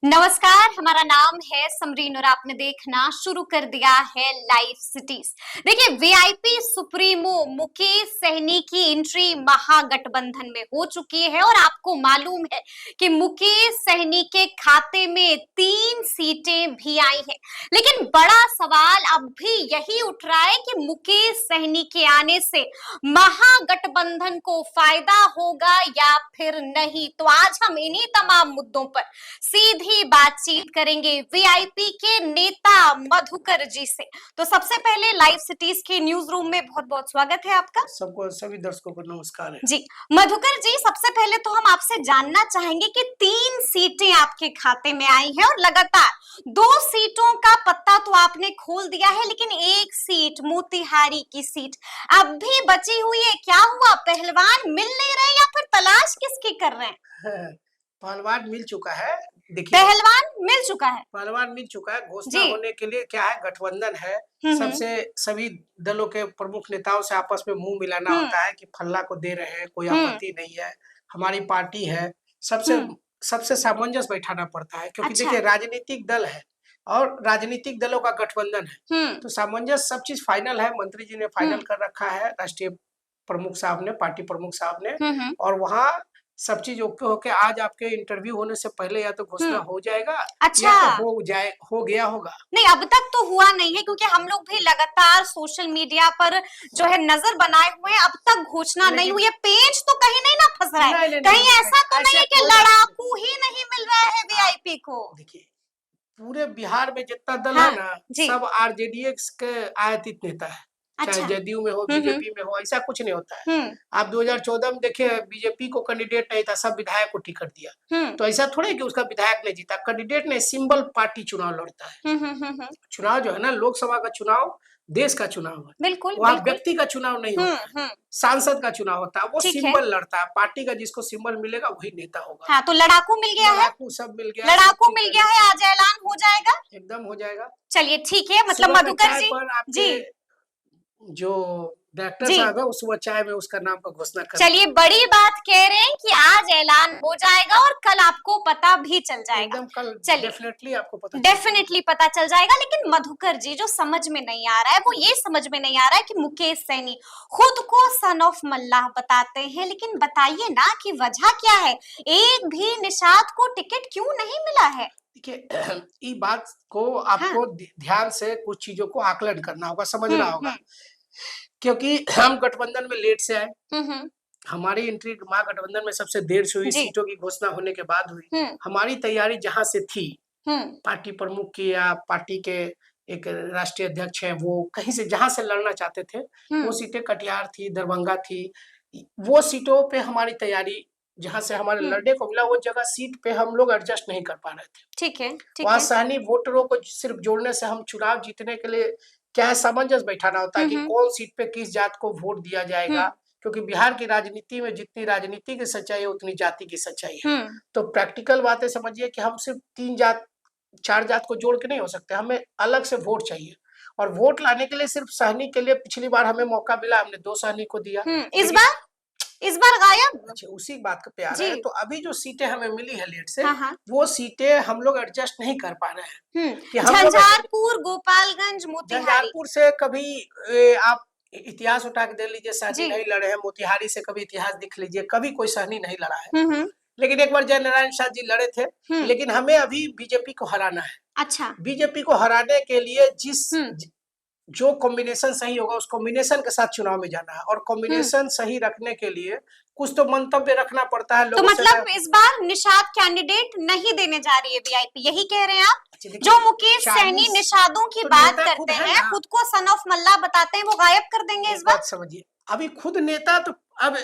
नमस्कार, हमारा नाम है समरीन और आपने देखना शुरू कर दिया है लाइव सिटीज। देखिए, वीआईपी सुप्रीमो मुकेश सहनी की एंट्री महागठबंधन में हो चुकी है और आपको मालूम है कि मुकेश सहनी के खाते में 3 सीटें भी आई हैं। लेकिन बड़ा सवाल अब भी यही उठ रहा है कि मुकेश सहनी के आने से महागठबंधन को फायदा होगा या फिर नहीं। तो आज हम इन्हीं तमाम मुद्दों पर सीधे ही बातचीत करेंगे वीआईपी के नेता मधुकर जी से। तो सबसे पहले लाइव सिटीज के न्यूज रूम में बहुत बहुत स्वागत है आपका। सबको, सभी दर्शकों को नमस्कार है जी। मधुकर जी, सबसे पहले तो हम आपसे जानना चाहेंगे कि 3 सीटें आपके खाते में आई हैं और लगातार 2 सीटों का पत्ता तो आपने खोल दिया है, लेकिन एक सीट मोतिहारी की सीट अब भी बची हुई है। क्या हुआ, पहलवान मिल नहीं रहे या फिर तलाश किसकी कर रहे हैं? पहलवान मिल चुका है। देखिए, पहलवान मिल चुका है। पहलवान मिल चुका है। घोषणा होने के लिए क्या है, गठबंधन है। सबसे सभी दलों के प्रमुख नेताओं से आपस में मुंह मिलाना होता है कि फल्ला को दे रहे हैं, कोई आपत्ति नहीं है, हमारी पार्टी है। सबसे सामंजस्य बैठाना पड़ता है, क्योंकि देखिए राजनीतिक दल है और राजनीतिक दलों का गठबंधन है, तो सामंजस्य सब चीज फाइनल है। मंत्री जी ने फाइनल कर रखा है, राष्ट्रीय प्रमुख साहब ने, पार्टी प्रमुख साहब ने, और वहाँ सब चीज ओके होके आज आपके इंटरव्यू होने से पहले या तो घोषणा हो जाएगा, अच्छा, या तो हो गया होगा। नहीं, अब तक तो हुआ नहीं है, क्योंकि हम लोग भी लगातार सोशल मीडिया पर जो है नजर बनाए हुए हैं। अब तक घोषणा नहीं हुई है। पेंच तो कहीं नहीं ना फंस रहा है, कहीं ऐसा तो नहीं है कि लड़ाकू ही नहीं मिल रहा है वीआईपी को। देखिए, पूरे बिहार में जितना दल है ना, सब आरजेडीएक्स के आयातित नेता है। चाहे जदयू में हो, बीजेपी में हो, ऐसा कुछ नहीं होता है। आप 2014 में देखे, बीजेपी को कैंडिडेट नहीं था, सब विधायक को टिकट दिया। तो ऐसा थोड़ा है कि उसका विधायक नहीं जीता। कैंडिडेट नहीं, सिंबल पार्टी चुनाव लड़ता है। चुनाव जो है ना, लोकसभा का चुनाव देश का चुनाव है, बिल्कुल, वहाँ व्यक्ति का चुनाव नहीं होता है, सांसद का चुनाव होता है। वो सिंबल लड़ता है, पार्टी का जिसको सिंबल मिलेगा वही नेता होगा। हाँ, तो लड़ाकू मिल गया है, सब मिल गया, लड़ाकू मिल गया है। आज ऐलान हो जाएगा, एकदम हो जाएगा। चलिए ठीक है। मतलब मधुकर जी जो डायरेक्टर साहब है, उस चाय में उसका नाम का घोषणा कर। चलिए, बड़ी बात कह रहे हैं कि आज ऐलान हो जाएगा और कल आपको पता भी चल जाएगा। एकदम कल डेफिनेटली आपको पता चल जाएगा। लेकिन मधुकर जी, जो समझ में नहीं आ रहा है वो ये समझ में नहीं आ रहा है कि मुकेश सहनी खुद को सन ऑफ मल्लाह बताते हैं, लेकिन बताइए ना कि वजह क्या है, एक भी निषाद को टिकट क्यों नहीं मिला है? देखिए, इस बात को आपको ध्यान से कुछ चीजों को आकलन करना होगा, समझना होगा, क्योंकि हम गठबंधन में लेट से आए। हमारी एंट्री महागठबंधन में सबसे देर से हुई, सीटों की घोषणा होने के बाद हुई। हमारी तैयारी जहां से थी, पार्टी प्रमुख की या पार्टी के एक राष्ट्रीय अध्यक्ष है, वो कहीं से जहां से लड़ना चाहते थे, वो सीटें कटिहार थी, दरभंगा थी, वो सीटों पे हमारी तैयारी जहां से हमारे लड़ने को मिला, वो जगह सीट पे हम लोग एडजस्ट नहीं कर पा रहे थे। ठीक है, वहाँ सहनी वोटरों को सिर्फ जोड़ने से हम चुनाव जीतने के लिए क्या है, सामंजस्य बैठाना होता है कि कौन सीट पे किस जात को वोट दिया जाएगा, क्योंकि बिहार की राजनीति में जितनी राजनीति की सच्चाई है उतनी जाति की सच्चाई है। तो प्रैक्टिकल बातें समझिए कि हम सिर्फ 3 जात 4 जात को जोड़ के नहीं हो सकते, हमें अलग से वोट चाहिए। और वोट लाने के लिए सिर्फ सहनी के लिए पिछली बार हमें मौका मिला, हमने 2 सहनी को दिया। इस बार गायब। अच्छा, उसी बात का प्यार है। तो अभी जो सीटें हमें मिली है लेट से, वो सीटें हम लोग एडजस्ट नहीं कर पा रहे हैं। झंझारपुर, गोपालगंज, मोतिहारी। झंझारपुर से कभी आप इतिहास उठा के देख लीजिए, सहनी नहीं लड़े हैं। मोतिहारी से कभी इतिहास दिख लीजिए, कभी कोई सहनी नहीं लड़ा है। लेकिन एक बार जयनारायण शाह जी लड़े थे। लेकिन हमें अभी बीजेपी को हराना है। अच्छा, बीजेपी को हराने के लिए जो कॉम्बिनेशन सही होगा, उस कॉम्बिनेशन के साथ चुनाव में जाना है। और कॉम्बिनेशन सही रखने के लिए कुछ तो मंतव्य रखना पड़ता है। तो मतलब इस बार निषाद कैंडिडेट नहीं देने जा रही है वीआईपी, यही कह रहे हैं आप? जो मुकेश सहनी निषादों की बात करते हैं, खुद को सन ऑफ मल्लाह बताते हैं, वो गायब कर देंगे इस बार? समझिए, अभी खुद नेता तो अब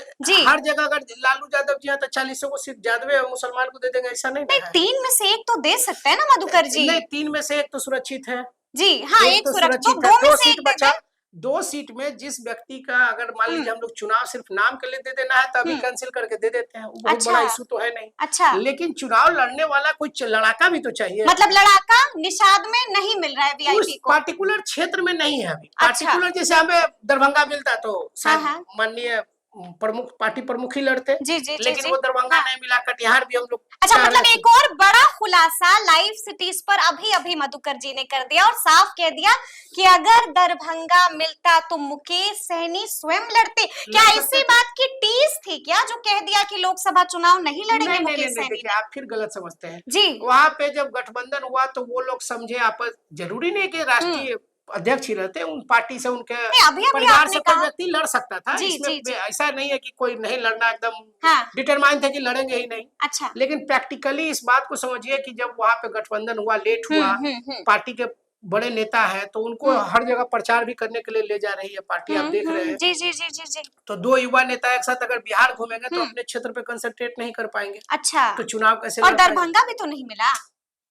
हर जगह अगर लालू यादव जी हैं तो 40 को सिर्फ यादव और मुसलमान को दे देंगे, ऐसा नहीं। 3 में से एक तो दे सकते हैं ना मधुकर जी? नहीं, 3 में से एक तो सुरक्षित है। जी हाँ, एक सुरक्षित है। 2 सीट बचा। 2 सीट में जिस व्यक्ति का अगर मान लीजिए हम लोग चुनाव सिर्फ नाम के लिए दे देना है, तो अभी कैंसिल करके दे देते हैं, वो बहुत बड़ा इशू तो है नहीं। अच्छा, लेकिन चुनाव लड़ने वाला कोई लड़ाका भी तो चाहिए। मतलब लड़ाका निषाद में नहीं मिल रहा है वीआईपी को, पार्टिकुलर क्षेत्र में नहीं है अभी। पार्टिकुलर जैसे हमें दरभंगा मिलता तो शायद माननीय प्रमुख पार्टी प्रमुख ही लड़ते, जी जी जी लेकिन जी वो दरभंगा नहीं मिला, कटिहार भी हम लोग अच्छा, चाह मतलब रहे थे। एक और बड़ा खुलासा लाइव सिटीज पर अभी अभी मधुकर जी ने कर दिया और साफ कह दिया कि अगर दरभंगा मिलता तो मुकेश सहनी स्वयं लड़ते। क्या लड़ सकते इसी थे। बात की टीस थी क्या जो कह दिया कि लोकसभा चुनाव नहीं लड़ेंगे नहीं नहीं मुकेश नहीं नहीं, सहनी देखिए ने? आप फिर गलत समझते हैं। जी वहां पे जब गठबंधन हुआ तो वो लोग समझे आपस, जरूरी नहीं कि राष्ट्रीय अध्यक्ष ही रहते, उन पार्टी से उनके नहीं, अभी अभी परिवार आपने से कोई कहा। व्यक्ति लड़ सकता था। जी इसमें जी जी ऐसा नहीं है कि कोई नहीं लड़ना, एकदम हाँ डिटरमाइन थे कि लड़ेंगे ही नहीं। अच्छा लेकिन प्रैक्टिकली इस बात को समझिए कि जब वहां पे गठबंधन हुआ, लेट हुआ, हम्म पार्टी के बड़े नेता है तो उनको हर जगह प्रचार भी करने के लिए ले जा रही है पार्टी, आप देख रहे हैं। जी जी जी जी जी तो दो युवा नेता एक साथ अगर बिहार घूमेंगे तो हम्म। अपने क्षेत्र पे कंसंट्रेट नहीं कर पाएंगे, अच्छा, तो चुनाव कैसे और लड़ पाएंगे? दरभंगा भी तो नहीं मिला।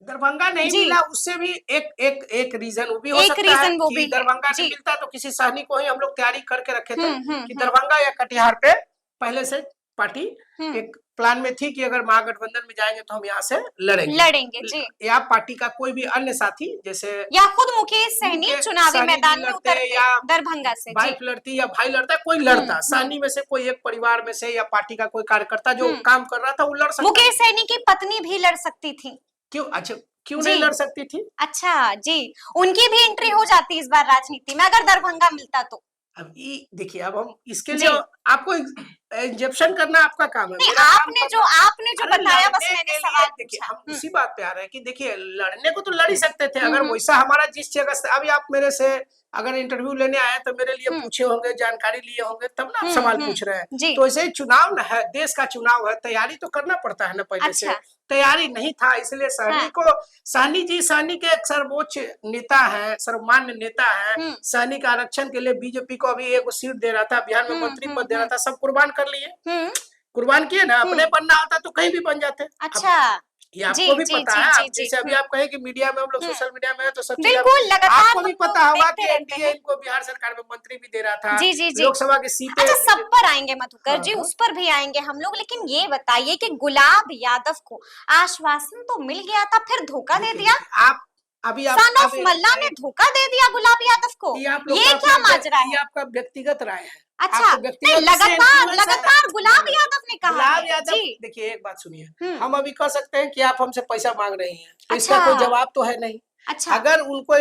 दरभंगा नहीं जी मिला, उससे भी एक रीजन वो भी हो एक सकता है रीजन वो भी कि है। दरभंगा नहीं जी मिलता तो किसी सहनी को ही हम लोग तैयारी करके रखे थे कि हम्म। दरभंगा या कटिहार पे पहले से पार्टी हम्म एक प्लान में थी कि अगर महागठबंधन में जाएंगे तो हम यहाँ से लड़ेंगे, लड़ेंगे जी, या पार्टी का कोई भी अन्य साथी जैसे या खुद मुकेश सहनी मुकेश चुनावी सहनी जी मैदान में लड़ते उतरते या दरभंगा से। जी वाइफ लड़ती या भाई लड़ता, कोई लड़ता, सहनी में से कोई एक परिवार में से या पार्टी का कोई कार्यकर्ता जो काम कर रहा था वो लड़ सकता। मुकेश सहनी की पत्नी भी लड़ सकती थी। क्यों? अच्छा, क्यों जी नहीं लड़ सकती थी? अच्छा जी, उनकी भी एंट्री हो जाती इस बार राजनीति में अगर दरभंगा मिलता तो। अब ये देखिए, अब हम इसके जी लिए आपको इंजेक्शन करना आपका काम है, नहीं, मेरा काम आपने जो अरे बताया बस लड़ने मैंने के सवाल लिए देखिए पूछा। हम उसी बात पे आ रहे हैं कि देखिए लड़ने को तो लड़ ही सकते थे, अगर हम्म। वैसा हमारा जिस जगह से अभी आप मेरे से अगर इंटरव्यू लेने आए तो मेरे लिए पूछे होंगे, जानकारी लिए होंगे, तब ना आप सवाल पूछ रहे हैं। जी तो ऐसे चुनाव है, देश का चुनाव है, तैयारी तो करना पड़ता है ना पहले से। अच्छा तैयारी नहीं था, इसलिए सहनी हाँ को, सहनी जी सहनी के एक सर्वोच्च नेता है, सर्वमान्य नेता है। सहनी के आरक्षण के लिए बीजेपी को अभी एक सीट दे रहा था, बिहार में मंत्री पद दे रहा था, सब कुर्बान कर लिए, कुर्बान किए ना। अपने बनना होता तो कहीं भी बन जाते। अच्छा ये आपको भी पता है, आप जैसे अभी आप कहें कि मीडिया में हम लोग सोशल मीडिया में है तो सब चीज बिल्कुल लगातार आपको भी पता होगा कि देखते एनडीए इनको बिहार सरकार में मंत्री भी दे रहा था, जी जी जी लोकसभा की सीटें। अच्छा, सब पर आएंगे मधुकर जी, हाँ। उस पर भी आएंगे हम लोग, लेकिन ये बताइए कि गुलाब यादव को आश्वासन तो मिल गया था, फिर धोखा दे दिया। आप अभी सन ऑफ मल्ला ने धोखा दे दिया गुलाब यादव को, ये क्या माजरा है? ये आपका व्यक्तिगत राय है। अच्छा नहीं, लगातार गुलाब यादव ने कहा गुलाब है। यादव, जी देखिए एक बात सुनिए, हम अभी कह सकते हैं कि आप हमसे पैसा मांग रही हैं, तो इसका अच्छा। कोई जवाब तो है नहीं। अच्छा, अगर उनको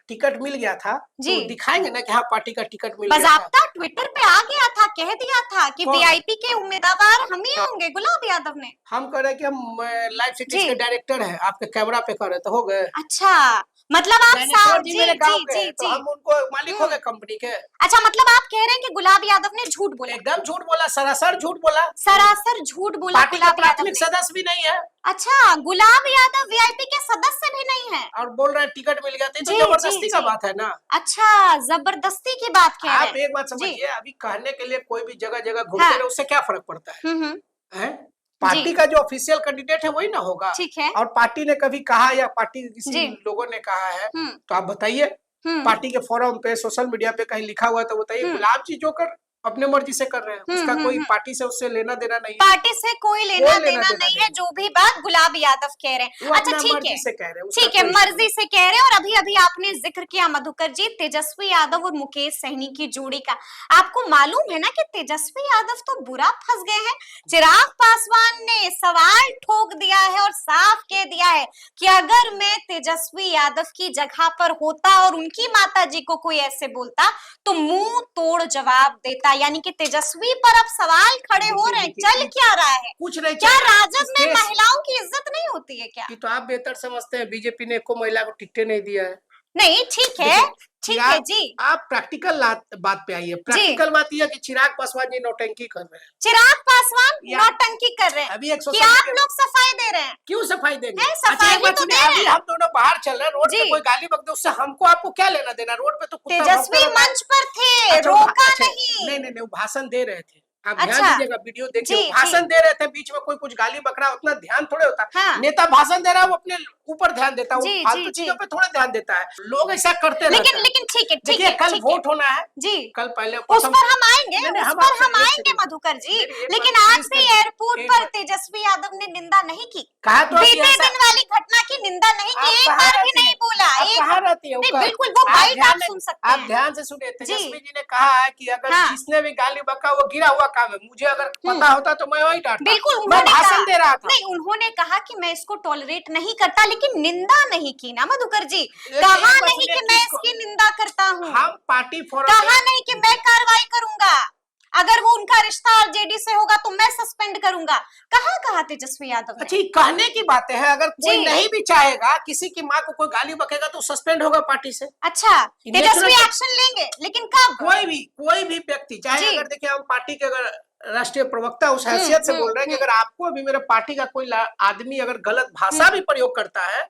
टिकट मिल गया था जी तो दिखाएंगे ना कि हाँ पार्टी का टिकट मिल गया था। बाज़ाब्ता ट्विटर पे आ गया था, कह दिया था कि वीआईपी के उम्मीदवार हम ही होंगे, गुलाब यादव ने। हम कह रहे हैं कि हम लाइव सिटीज के डायरेक्टर हैं, आपके कैमरा पे कर रहे तो हो गए। अच्छा, मतलब आप जी मेरे गांव के हैं, तो हम उनको मालिक हो गए कंपनी के। अच्छा, मतलब आप कह रहे हैं कि गुलाब यादव ने झूठ बोला? एकदम झूठ बोला, सरासर झूठ बोला, सरासर झूठ बोला पार्टी का गुलाब यादव प्राथमिक ने। सदस्य भी नहीं है। अच्छा, गुलाब यादव वीआईपी के सदस्य भी नहीं है और बोल रहे हैं टिकट मिल गया, तो जी, जबरदस्ती जी, का जी। बात है ना। अच्छा, जबरदस्ती की बात कह रहे आप हैं। एक बात समझिए, अभी कहने के लिए कोई भी जगह जगह घूमते हाँ। रहे, उससे क्या फर्क पड़ता है? हैं? पार्टी का जो ऑफिशियल कैंडिडेट है वही ना होगा। ठीक है। और पार्टी ने कभी कहा या पार्टी के किसी जी। लोगों ने कहा है तो आप बताइए, पार्टी के फोरम पे, सोशल मीडिया पे कहीं लिखा हुआ है तो बताइए। गुलाब जी जो कर अपने मर्जी से कर रहे हैं, उसका कोई पार्टी से उससे लेना देना नहीं है। पार्टी से कोई लेना देना नहीं है, जो भी बात गुलाब यादव कह रहे हैं। अच्छा ठीक है, ठीक है, मर्जी से कह रहे हैं। और अभी अभी आपने जिक्र किया मधुकर जी तेजस्वी यादव और मुकेश सहनी की जोड़ी का। आपको मालूम है ना कि तेजस्वी यादव तो बुरा फंस गए हैं। चिराग पासवान ने सवाल ठोक दिया है और साफ कह दिया है कि अगर मैं तेजस्वी यादव की जगह पर होता और उनकी माता जी को कोई ऐसे बोलता तो मुंह तोड़ जवाब देता। यानी कि तेजस्वी पर अब सवाल खड़े हो रहे हैं, चल क्या रहा है? कुछ नहीं, क्या राजद में महिलाओं की इज्जत नहीं होती है क्या? ये तो आप बेहतर समझते हैं, बीजेपी ने को महिला को टिकटे नहीं दिया है। नहीं ठीक है, ठीक है जी। आप प्रैक्टिकल बात पे आइए। प्रैक्टिकल बात यह है कि चिराग पासवान जी नौटंकी कर रहे हैं। चिराग पासवान नौटंकी कर रहे हैं अभी कि आप लोग सफाई दे रहे हैं। क्यों सफाई देंगे? सफाई तो दे रहे हैं। हम दोनों बाहर चल रहे हैं, रोड पे कोई गाली बक दे उससे हमको आपको क्या लेना देना? रोड पे तो तेजस्वी मंच पर थे, रोका नहीं। नहीं, वो भाषण दे रहे थे। आप अच्छा। ध्यान दीजिएगा, वीडियो देखिए, भाषण दे रहे थे, बीच में कोई कुछ गाली बकरा, उतना ध्यान थोड़े होता है। हाँ। नेता भाषण दे रहा है, वो अपने ऊपर ध्यान देता है, वो फालतू चीजों पे थोड़ा ध्यान देता है। लोग ऐसा करते रहते हैं। लेकिन ठीक है, देखिए कल वोट होना है जी, कल पहले उस पर हम आएंगे मधुकर जी। लेकिन आज भी एयरपोर्ट पर तेजस्वी यादव ने निंदा नहीं की, बीते दिन वाली घटना की निंदा नहीं की, एक बार भी नहीं बोला। कहाँ रहती है? बिल्कुल, वो बाइट आप सुन सकते हैं। आप ध्यान से सुनिए, तेजस्वी जी ने कहा है कि अगर जिसने भी गाली बका वो गिरा हुआ काम है, मुझे अगर पता होता तो मैं वही डांटता। बिल्कुल, मैं उन्होंने भाषण कहा दे रहा था। नहीं, उन्होंने कहा कि मैं इसको टॉलरेट नहीं करता, लेकिन निंदा नहीं की ना मधुकर जी। एक कहा बात नहीं सुनिए, कि मैं किसको इसकी निंदा करता हूँ, हम पार्टी फोरम कहा में नहीं कि मैं कार्रवाई करूंगा, अगर वो उनका रिश्ता आरजेडी से होगा तो मैं सस्पेंड करूंगा। कहा तेजस्वी यादव ने। अच्छी कहने की बातें हैं, अगर कोई जी। नहीं भी चाहेगा, किसी की माँ को कोई गाली बकेगा तो सस्पेंड होगा पार्टी से। अच्छा, नेचुरल तेजस्वी एक्शन लेंगे, लेकिन कब? कोई भी व्यक्ति चाहे, जी। अगर देखिए हम पार्टी के अगर राष्ट्रीय प्रवक्ता उस हैसियत से बोल रहे हैं कि अगर आपको भी मेरे पार्टी का कोई आदमी अगर गलत भाषा भी प्रयोग करता है,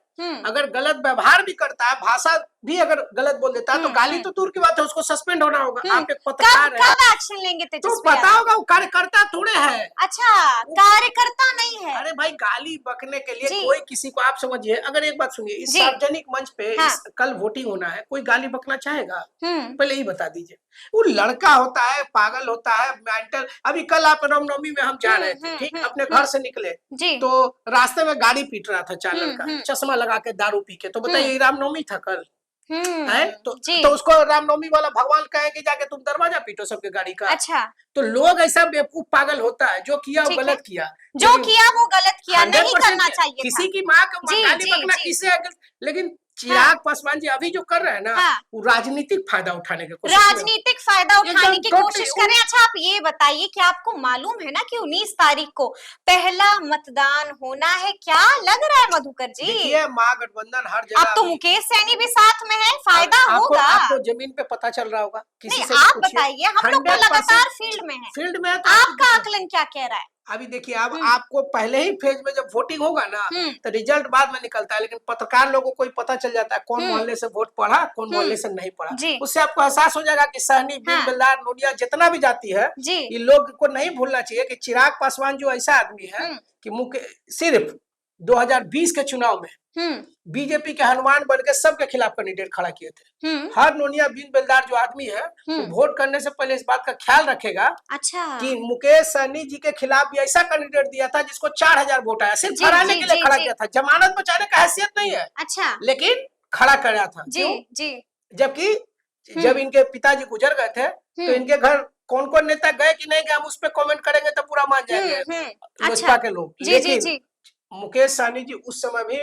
अगर गलत व्यवहार भी करता है, भाषा भी अगर गलत बोल देता है, तो गाली तो दूर की बात है, उसको सस्पेंड होना होगा। आप एक पत्रकार हैं, कब एक्शन लेंगे तो तेजस्वी पता यादव? होगा वो कार्यकर्ता थोड़े है। अच्छा, कार्यकर्ता नहीं है। अरे भाई, गाली बकने के लिए जी। कोई किसी को, आप समझिए, अगर एक बात सुनिए, इस जी। सार्वजनिक मंच पे हाँ। कल वोटिंग होना है, कोई गाली बकना चाहेगा? पहले ही बता दीजिए। वो लड़का होता है, पागल होता है, मेंटल। अभी कल आप रामनवमी में हम जा रहे थे, ठीक, अपने घर से निकले, तो रास्ते में गाड़ी पीट रहा था चार लड़का, चश्मा लगा के, दारू पी के। तो बताइए, रामनवमी था कल है, तो उसको रामनवमी वाला भगवान कहे कि जाके तुम दरवाजा पीटो सबके गाड़ी का। अच्छा, तो लोग ऐसा बेवकूफ पागल होता है, जो किया वो गलत किया, जो किया वो गलत किया, नहीं करना चाहिए किसी था। की माँ को जी, गाली जी, बकना जी। किसे है? लेकिन चिराग पासवान जी अभी जो कर रहे हैं ना, वो राजनीतिक फायदा उठाने की कोशिश, राजनीतिक फायदा उठाने की एकदम कोशिश कर रहे हैं। अच्छा, आप ये बताइए कि आपको मालूम है ना कि 19 तारीख को पहला मतदान होना है, क्या लग रहा है मधुकर जी? देखिए, महागठबंधन हर जगह। अब तो मुकेश सैनी भी साथ में है, फायदा होगा। आपको जमीन पे पता चल रहा होगा, किसी से आप पूछिए। बताइए, हम लोग तो लगातार फील्ड में है। फील्ड में है, तो आपका आकलन क्या कह रहा है? अभी देखिए, अब आपको पहले ही फेज में जब वोटिंग होगा ना, तो रिजल्ट बाद में निकलता है, लेकिन पत्रकार लोगों को पता चल जाता है कौन मोहल्ले से वोट पड़ा, कौन मोहल्ले से नहीं पड़ा। उससे आपको एहसास हो जाएगा कि सहनी, बीन बेलदार, नोनिया जितना भी जाती है, ये लोग को नहीं भूलना चाहिए कि चिराग पासवान जो ऐसा आदमी है कि सिर्फ 2020 के चुनाव में बीजेपी के हनुमान बन के सबके खिलाफ कैंडिडेट खड़ा किए थे। हर नोनिया, बीन बेलदार जो आदमी है, वो वोट करने से पहले इस बात का ख्याल रखेगा कि मुकेश सहनी जी के खिलाफ भी ऐसा कैंडिडेट दिया था जिसको 4000 वोट आया, सिर्फ हराने के लिए खड़ा किया था। जमानत बचाने का हैसियत नहीं है, अच्छा, लेकिन खड़ा कराया था। जबकि जब इनके पिताजी गुजर गए थे, तो इनके घर कौन कौन नेता गए कि नहीं गए, हम उस पर कॉमेंट करेंगे तो पूरा मान जाएंगे लोजपा के लोग। लेकिन मुकेश सहनी जी उस समय भी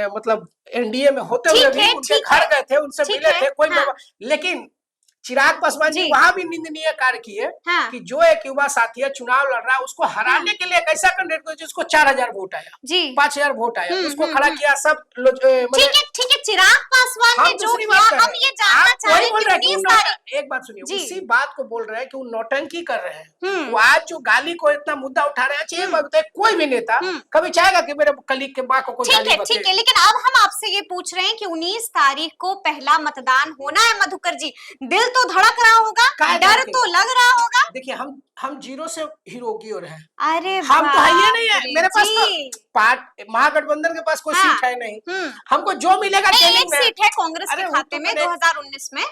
मतलब एनडीए में होते हुए भी उनके घर गए थे, उनसे मिले थे, कोई लेकिन चिराग पासवान जी वहां भी निंदनीय कार्य किए कि जो एक युवा साथी है, चुनाव लड़ रहा है, उसको हराने के लिए एक ऐसा कैंडिडेट जिसको 4000 वोट आया, 5000 वोट आया, उसको खड़ा किया। सब ठीक है, चिराग पासवान ने जो किया, हम ये जानना चाह रहे हैं कि 19 तारीख। एक बात सुनिए, उसी बात को बोल रहे हैं कि वो नौटंकी कर रहे हैं। वो आज जो गाली को इतना मुद्दा उठा रहे हैं, कोई भी नेता कभी चाहेगा कि मेरे कलीग के माँ को कोई गाली बके। ठीक है, लेकिन अब हम आपसे ये पूछ रहे हैं कि 19 तारीख को पहला मतदान होना है मधुकर जी, दिल तो धड़क रहा होगा, डर तो लग रहा होगा। देखिए, हम जीरो से हीरो की ओर हैं। अरे हम तो है ही नहीं है, मेरे पास तो महागठबंधन के पास कोई सीट है नहीं। हमको जो मिलेगा, एक सीट है कांग्रेस के खाते में 2019 में,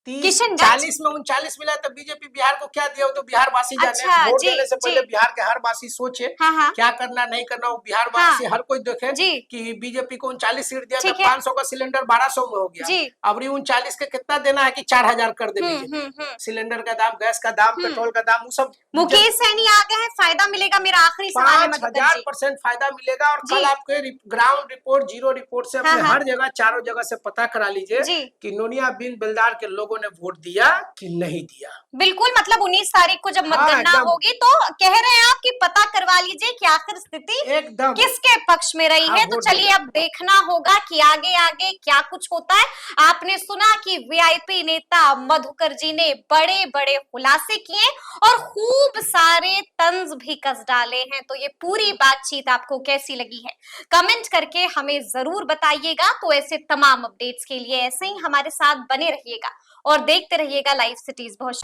40 में 39 मिला, तो बीजेपी बिहार को क्या दिया, तो बिहार वासी जाने। वोट देने से पहले बिहार के हर वासी सोचे क्या करना नहीं करना, वो बिहार वासी हर कोई देखे कि बीजेपी को 39 सीट दिया, तो 500 का सिलेंडर 1200 में हो गया। अब 39 के कितना देना है कि 4000 कर दे बीजेपी। सिलेंडर का दाम, गैस का दाम, पेट्रोल का दाम, वो सब। मुकेश सैनी आ गए हैं, फायदा मिलेगा। मेरा आखिरी सवाल है, 5000% फायदा मिलेगा। और कल आपके ग्राउंड रिपोर्ट, जीरो रिपोर्ट से अपने हर जगह, चारों जगह से पता करा लीजिए कि नोनिया, बीन बेलदार के लोगों ने वोट दिया कि नहीं दिया। बिल्कुल, मतलब 19 तारीख को जब मतगणना होगी, तो कह रहे हैं आप कि पता करवा लीजिए कि आखिर स्थिति एकदम किसके पक्ष में रही है। तो चलिए, अब देखना होगा कि आगे आगे क्या कुछ होता है। आपने सुना कि वीआईपी नेता मधुकर जी ने बड़े बड़े खुलासे किए और खूब सारे तंज भी कस डाले हैं। तो ये पूरी बातचीत आपको कैसी लगी है, कमेंट करके हमें जरूर बताइएगा। तो ऐसे तमाम अपडेट्स के लिए ऐसे ही हमारे साथ बने रहिएगा और देखते रहिएगा लाइव सिटीज। बहुत